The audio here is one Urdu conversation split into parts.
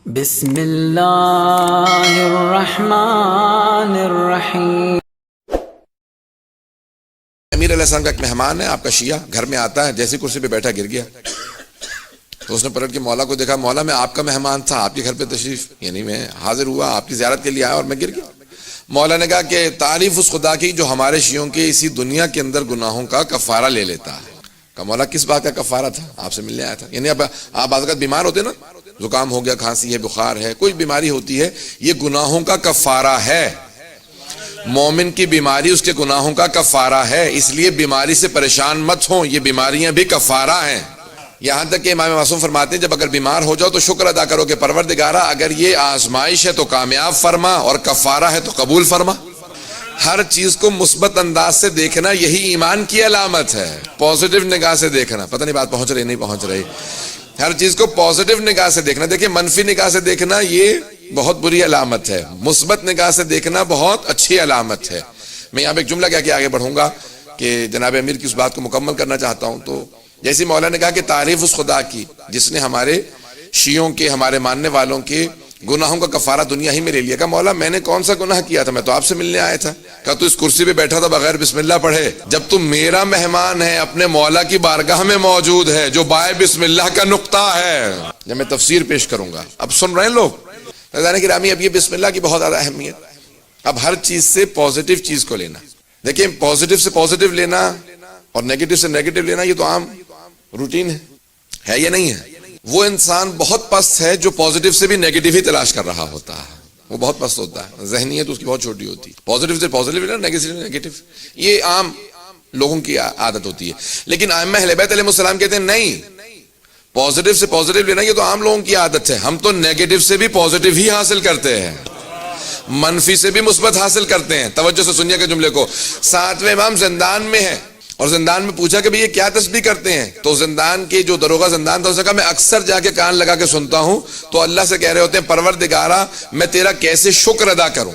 بسم اللہ الرحمن الرحیم۔ امیر علیہ السلام کا ایک مہمان ہے آپ کا شیعہ، گھر میں آتا ہے، جیسی کرسی پہ بیٹھا گر گیا تو اس نے پلٹ کے مولا کو دیکھا، مولا میں آپ کا مہمان تھا، آپ کے گھر پہ تشریف یعنی میں حاضر ہوا، آپ کی زیارت کے لیے آیا اور میں گر گیا۔ مولا نے کہا کہ تعریف اس خدا کی جو ہمارے شیعوں کے اسی دنیا کے اندر گناہوں کا کفارہ لے لیتا ہے۔ کہا مولا کس بات کا کفارہ تھا؟ آپ سے ملنے آیا تھا۔ یعنی اب آپ بعض اوقات بیمار ہوتے نا، زکام ہو گیا، کھانسی ہے، بخار ہے، کوئی بیماری ہوتی ہے، یہ گناہوں کا کفارہ ہے۔ مومن کی بیماری اس کے گناہوں کا کفارہ ہے، اس لیے بیماری سے پریشان مت ہوں، یہ بیماریاں بھی کفارہ ہیں۔ یہاں تک کہ امام معصوم فرماتے ہیں جب اگر بیمار ہو جاؤ تو شکر ادا کرو کہ پروردگارہ اگر یہ آزمائش ہے تو کامیاب فرما اور کفارہ ہے تو قبول فرما۔ ہر چیز کو مثبت انداز سے دیکھنا یہی ایمان کی علامت ہے، پازیٹیو نگاہ سے دیکھنا۔ پتہ نہیں بات پہنچ رہی نہیں پہنچ رہی؟ ہر چیز کو پازیٹیو نگاہ سے دیکھنا۔ دیکھیں منفی نگاہ سے دیکھنا یہ بہت بری علامت ہے، مثبت نگاہ سے دیکھنا بہت اچھی علامت ہے۔ میں یہاں پہ ایک جملہ کہہ کے آگے بڑھوں گا کہ جناب امیر کی اس بات کو مکمل کرنا چاہتا ہوں۔ تو جیسی مولا نے کہا کہ تعریف اس خدا کی جس نے ہمارے شیعوں کے، ہمارے ماننے والوں کے گناہوں کا کفارہ دنیا ہی میں لے لیا۔ کہا مولا میں نے کون سا گناہ کیا تھا؟ میں تو آپ سے ملنے آیا تھا۔ کہا تو اس کرسی پہ بیٹھا تھا بغیر بسم اللہ پڑھے؟ جب تم میرا مہمان ہے، اپنے مولا کی بارگاہ میں موجود ہے جو بائے بسم اللہ کا نقطہ ہے۔ جب میں تفسیر پیش کروں گا، اب سن رہے ہیں لوگ رضوان گرامی، اب یہ بسم اللہ کی بہت زیادہ اہمیت۔ اب ہر چیز سے پازیٹیو چیز کو لینا، دیکھیں پازیٹیو سے پازیٹیو لینا اور نیگیٹو سے نیگیٹو لینا یہ تو عام روٹین ہے یا نہیں ہے؟ وہ انسان بہت پست ہے جو پازیٹیو سے بھی نیگیٹو ہی تلاش کر رہا ہوتا ہے، وہ بہت پست ہوتا ہے، ذہنیت اس کی بہت چھوٹی ہوتی ہے۔ پازیٹیو سے پازیٹیو لینا، نیگیٹو سے نیگیٹو، یہ عام لوگوں کی عادت ہوتی ہے۔ لیکن ائمہ اہل بیت علیہ السلام کہتے ہیں نہیں، پازیٹیو سے پازیٹیو لینا یہ تو عام لوگوں کی عادت ہے، ہم تو نیگیٹو سے بھی پازیٹیو ہی حاصل کرتے ہیں، منفی سے بھی مثبت حاصل کرتے ہیں۔ توجہ سے سنیے کہ جملے کو، ساتویں امام زندان میں ہے اور زندان میں پوچھا کہ بھئی یہ کیا تسبیح کرتے ہیں؟ تو زندان کے جو داروغہ زندان تھا اس نے کہا میں اکثر جا کے کان لگا کے سنتا ہوں تو اللہ سے کہہ رہے ہوتے ہیں پروردگارہ میں تیرا کیسے شکر ادا کروں،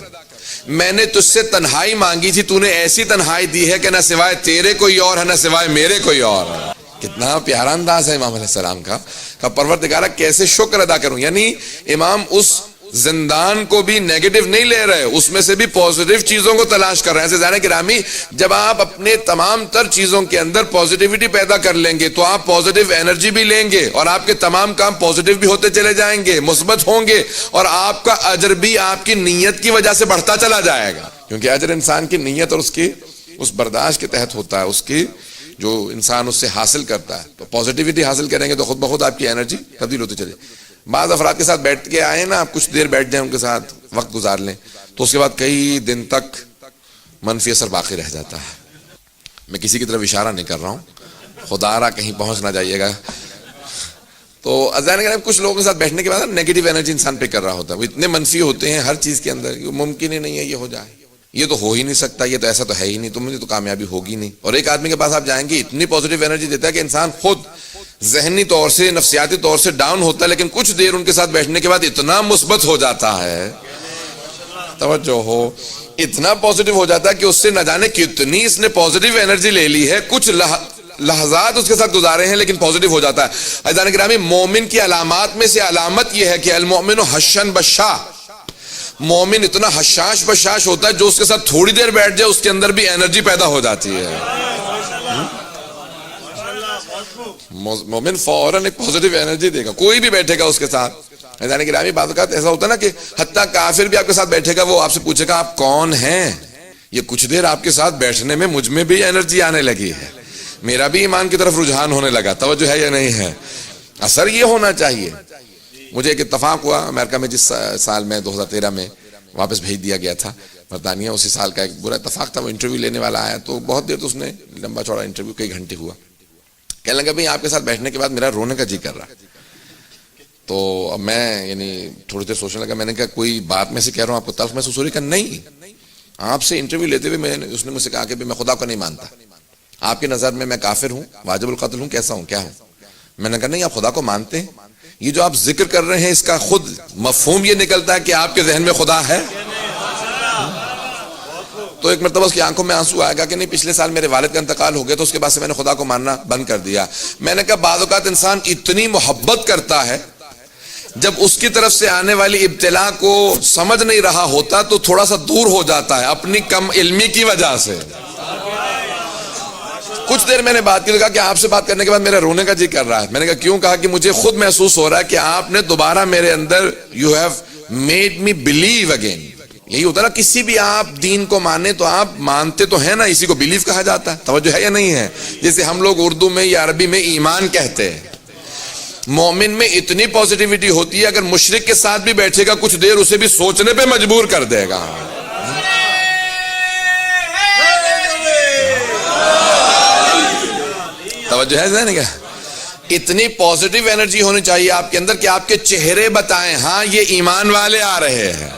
میں نے تجھ سے تنہائی مانگی تھی، تو نے ایسی تنہائی دی ہے کہ نہ سوائے تیرے کوئی اور ہے نہ سوائے میرے کوئی اور ہے۔ کتنا پیارا انداز ہے امام علیہ السلام کا، کہ پروردگارہ کیسے شکر ادا کروں۔ یعنی امام اس زندان کو بھی نیگیٹو نہیں لے رہے، اس میں سے بھی پازیٹیو چیزوں کو تلاش کر رہے ہیں۔ عزیزان گرامی، جب آپ اپنے تمام تر چیزوں کے اندر پازیٹیوٹی پیدا کر لیں گے تو آپ پازیٹیو انرجی بھی لیں گے اور آپ کے تمام کام پازیٹیو بھی ہوتے چلے جائیں گے، مثبت ہوں گے، اور آپ کا اجر بھی آپ کی نیت کی وجہ سے بڑھتا چلا جائے گا، کیونکہ اجر انسان کی نیت اور اس برداشت کے تحت ہوتا ہے، اس کی جو انسان اس سے حاصل کرتا ہے۔ تو پازیٹیوٹی حاصل کریں گے تو خود بخود آپ کی انرجی تبدیل ہوتی چلے۔ بعض افراد کے ساتھ بیٹھ کے آئے نا، آپ کچھ دیر بیٹھ جائیں ان کے ساتھ وقت گزار لیں تو اس کے بعد کئی دن تک منفی اثر باقی رہ جاتا ہے۔ میں کسی کی طرف اشارہ نہیں کر رہا ہوں، خدا را کہیں پہنچ نہ جائیے گا۔ تو اذان کے کچھ لوگوں کے ساتھ بیٹھنے کے بعد نیگیٹو انرجی انسان پہ کر رہا ہوتا ہے، وہ اتنے منفی ہوتے ہیں ہر چیز کے اندر، ممکن ہی نہیں ہے یہ ہو جائے، یہ تو ہو ہی نہیں سکتا، یہ تو ایسا تو ہے ہی نہیں، تم نے تو کامیابی ہوگی نہیں۔ اور ایک آدمی کے پاس آپ جائیں گے اتنی پازیٹیو انرجی دیتا ہے کہ انسان خود ذہنی طور سے، نفسیاتی طور سے ڈاؤن ہوتا ہے، لیکن کچھ دیر ان کے ساتھ بیٹھنے کے بعد اتنا مثبت ہو جاتا ہے، توجہ ہو، اتنا پازیٹیو ہو جاتا ہے کہ اس سے نہ جانے کتنی اس نے پازیٹیو انرجی لے لی ہے، کچھ لحظات اس کے ساتھ گزارے ہیں لیکن پازیٹیو ہو جاتا ہے۔ عزیزان گرامی، مومن کی علامات میں سے علامت یہ ہے کہ المؤمن حشن بشا، مومن اتنا حشاش بشاش ہوتا ہے جو اس کے ساتھ تھوڑی دیر بیٹھ جائے اس کے اندر بھی انرجی پیدا ہو جاتی ہے۔ مومن فوراً ایک پازیٹیو انرجی دے گا، کوئی بھی بیٹھے گا اس کے ساتھ۔ عزیزان گرامی، بعض اوقات ایسا ہوتا ہے نا کہ حتیٰ کافر بھی آپ کے ساتھ بیٹھے گا، وہ آپ سے پوچھے گا آپ کون ہیں؟ یہ کچھ دیر آپ کے ساتھ بیٹھنے میں مجھ میں بھی انرجی آنے لگی ہے، میرا بھی ایمان کی طرف رجحان ہونے لگا، توجہ ہے یا نہیں ہے؟ اثر یہ ہونا چاہیے۔ مجھے ایک اتفاق ہوا امریکہ میں، جس سال میں 2013 میں واپس بھیج دیا گیا تھا برطانیہ، اسی سال کا ایک برا اتفاق تھا، وہ انٹرویو لینے والا آیا تو بہت دیر تو اس نے لمبا چوڑا انٹرویو کئی گھنٹے ہوا، کہنے لگا بھئی آپ کے ساتھ بیٹھنے کے بعد میرا رونے کا جی کر رہا۔ تو اب میں یعنی تھوڑی دیر سوچنے لگا، میں نے کہا کوئی بات میں سے کہہ رہا ہوں آپ کو تلخ محسوس ہو رہی؟ کہ نہیں، آپ سے انٹرویو لیتے ہوئے اس نے مجھ سے کہا کہ میں خدا کو نہیں مانتا، آپ کی نظر میں کافر ہوں، واجب القتل ہوں، کیسا ہوں، کیا ہوں؟ میں نے کہا نہیں، آپ خدا کو مانتے ہیں؟ یہ جو آپ ذکر کر رہے ہیں اس کا خود مفہوم یہ نکلتا ہے کہ آپ کے ذہن میں خدا ہے؟ تو ایک مرتبہ اس کی آنکھوں میں آنسو آئے گا کہ نہیں پچھلے سال میرے والد کا انتقال ہو گیا تو اس کے بعد سے میں نے خدا کو ماننا بند کر دیا۔ میں نے کہا بعض اوقات انسان اتنی محبت کرتا ہے جب اس کی طرف سے آنے والی ابتلا کو سمجھ نہیں رہا ہوتا تو تھوڑا سا دور ہو جاتا ہے اپنی کم علمی کی وجہ سے. کچھ دیر میں نے بات کی تو کہا کہ آپ سے بات کرنے کے بعد میرا رونے کا جی کر رہا ہے. میں نے کہا کیوں؟ کہا کہ مجھے خود محسوس ہو رہا ہے کہ آپ نے دوبارہ میرے اندر you have made me blue again. یہی ہوتا نا کسی بھی آپ دین کو مانے تو آپ مانتے تو ہیں نا, اسی کو بلیو کہا جاتا ہے. توجہ ہے یا نہیں ہے؟ جیسے ہم لوگ اردو میں یا عربی میں ایمان کہتے ہیں. مومن میں اتنی پازیٹیوٹی ہوتی ہے اگر مشرک کے ساتھ بھی بیٹھے گا کچھ دیر اسے بھی سوچنے پہ مجبور کر دے گا. توجہ ہے ذہن کیا؟ اتنی پازیٹیو انرجی ہونی چاہیے آپ کے اندر کہ آپ کے چہرے بتائیں ہاں یہ ایمان والے آ رہے ہیں.